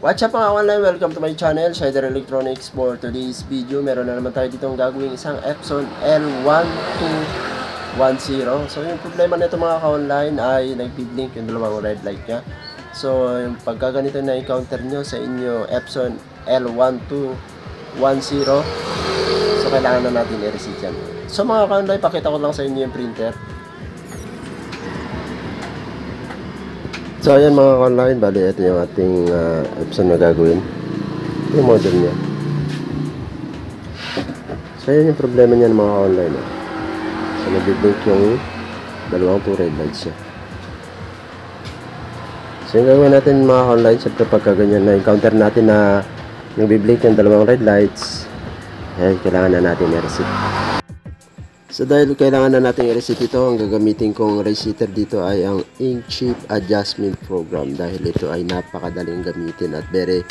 What's up mga online? Welcome to my channel, Shider Electronics. For today's video, meron na naman tayo ditong gagawing isang Epson L1210. So yung problema nito mga ka-online ay nag-blink yung dalawang red light niya. So yung pagka ganito na encounter nyo sa inyo Epson L1210, so kailangan na natin i-reset yan. So mga ka-online, pakita ko lang sa inyo yung printer. So ayan mga ka-online, bali ito yung ating Epson na gagawin. Ito yung model niya. So ayan yung problema niya mga ka-online. So nag-blink yung dalawang red lights niya. So yung gagawin natin mga ka-online, syempre pagka ganyan na encounter natin na nag-blink yung dalawang red lights, ayan, kailangan na natin i-reset. So dahil kailangan na natin i-reset ito, ang gagamitin kong resetter dito ay ang Ink Chip Adjustment Program, dahil ito ay napakadaling gamitin at very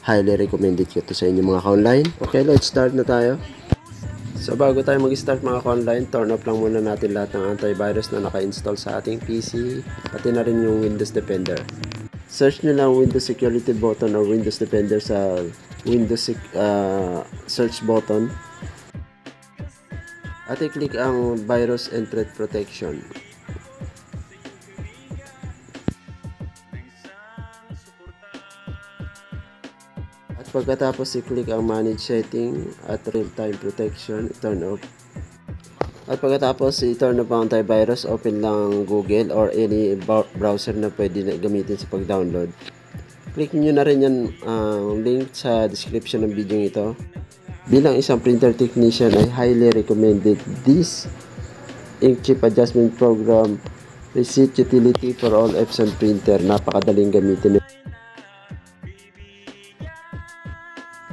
highly recommended ko ito sa inyo mga ka-online. Okay, let's start na tayo. So bago tayo mag-start mga ka-online, turn off lang muna natin lahat ng antivirus na naka-install sa ating PC, pati na rin yung Windows Defender. Search nyo lang Windows Security button or Windows Defender sa Windows search button. At i-click ang Virus and Threat Protection. At pagkatapos i-click ang Manage Setting at Real-Time Protection, turn off. At pagkatapos i-turn off ang antivirus, open lang Google or any browser na pwede na gamitin sa pag-download. Click nyo na rin yan link sa description ng video ito. Bilang isang printer technician ay highly recommended this Ink Chip Adjustment Program Reset Utility for all Epson printer. Napakadaling gamitin.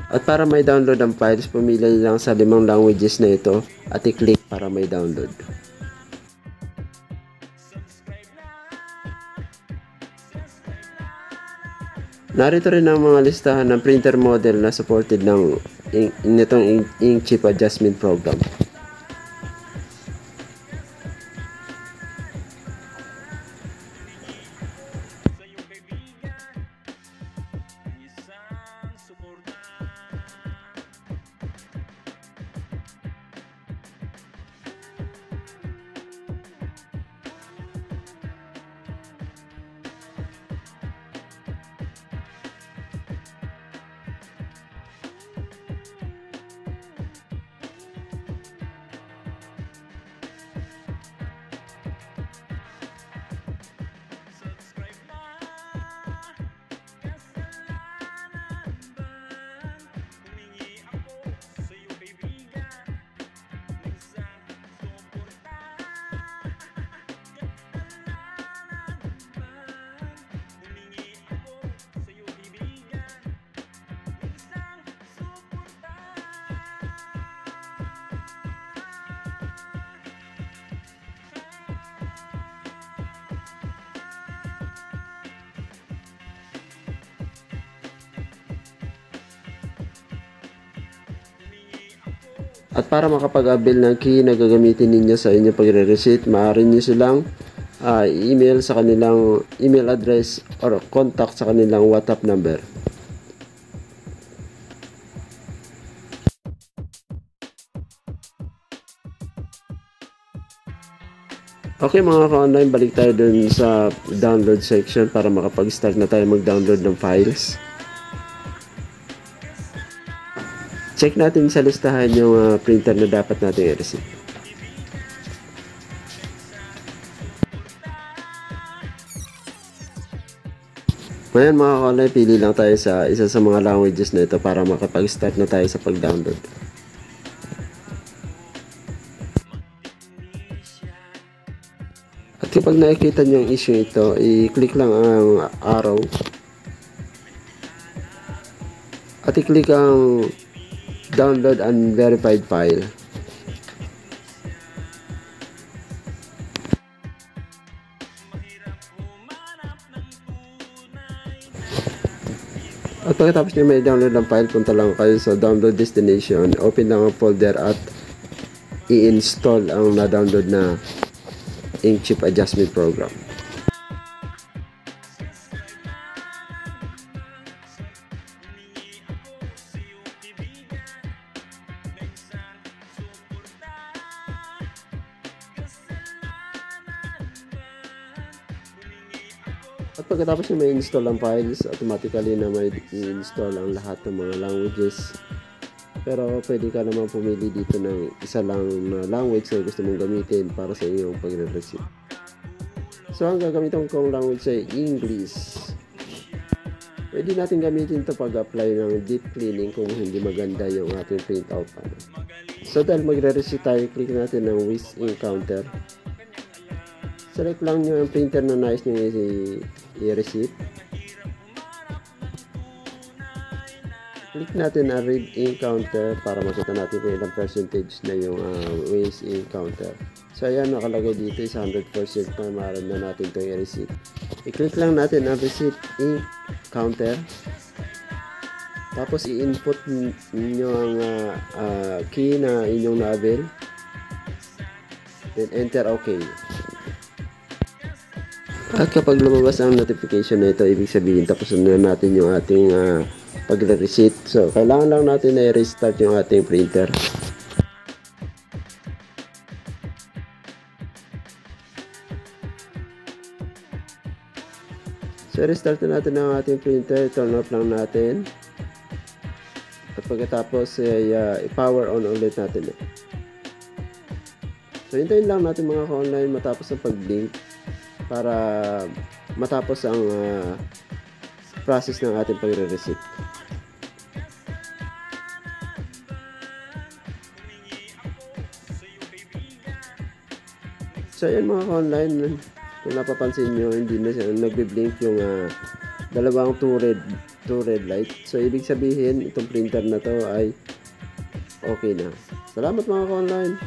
At para may download ang files, pumili lang sa 5 languages na ito at i-click para may download. Narito rin ang mga listahan ng printer model na supported ng nitong Ink Chip Adjustment Program. At para makapag-avail ng key na gagamitin ninyo sa inyong pagre-reset, maaari nyo silang email sa kanilang email address or contact sa kanilang WhatsApp number. Okay mga ka-online, balik tayo dun sa download section para makapag-start na tayo mag-download ng files. Check natin sa listahan yung printer na dapat natin i-reset. Ngayon mga ka-online, pili lang tayo sa isa sa mga languages na ito para makapag-start na tayo sa pag-download. At kapag nakikita nyo yung issue ito, i-click lang ang arrow at i-click ang Download Unverified File. At pagkatapos nyo may download ng file, punta lang kayo sa download destination, open lang ang folder at i-install ang na-download na Ink Chip Adjustment Program. At pagkatapos nyo may install ang files, automatically na may i-install ang lahat ng mga languages. Pero pwede ka naman pumili dito ng isa lang na language na gusto mong gamitin para sa iyong pagre-receive. So ang gagamitin kong language ay English. Pwede natin gamitin ito pag-apply ng deep cleaning kung hindi maganda yung ating printout. So dahil magre-receive tayo, click natin ng with ink counter. Select lang nyo ang printer na nais nyo i-receive. Click natin ang read ink counter para makita natin kung ilang percentage na yung with ink counter. So ayan, nakalagay dito is 100% na maaari na natin itong i-receive. I-click lang natin ang receipt ink counter. Tapos i-input niyo ang key na inyong na-avail. Then enter OK. At kapag lumabas ang notification na ito, ibig sabihin tapos na natin yung ating pagre-receipt. So kailangan lang natin na i-restart yung ating printer. So, restart na natin ang ating printer. Turn off lang natin. At pagkatapos, i-power on ulit natin. So, hintayin lang natin mga ka-online matapos ang pag-blink para matapos ang process ng ating pagre-receipt. So, ayan mga ka-online. Kung napapansin nyo, hindi na siya nagbe-blink yung dalawang two red light. So, ibig sabihin, itong printer na to ay okay na. Salamat mga ka-online!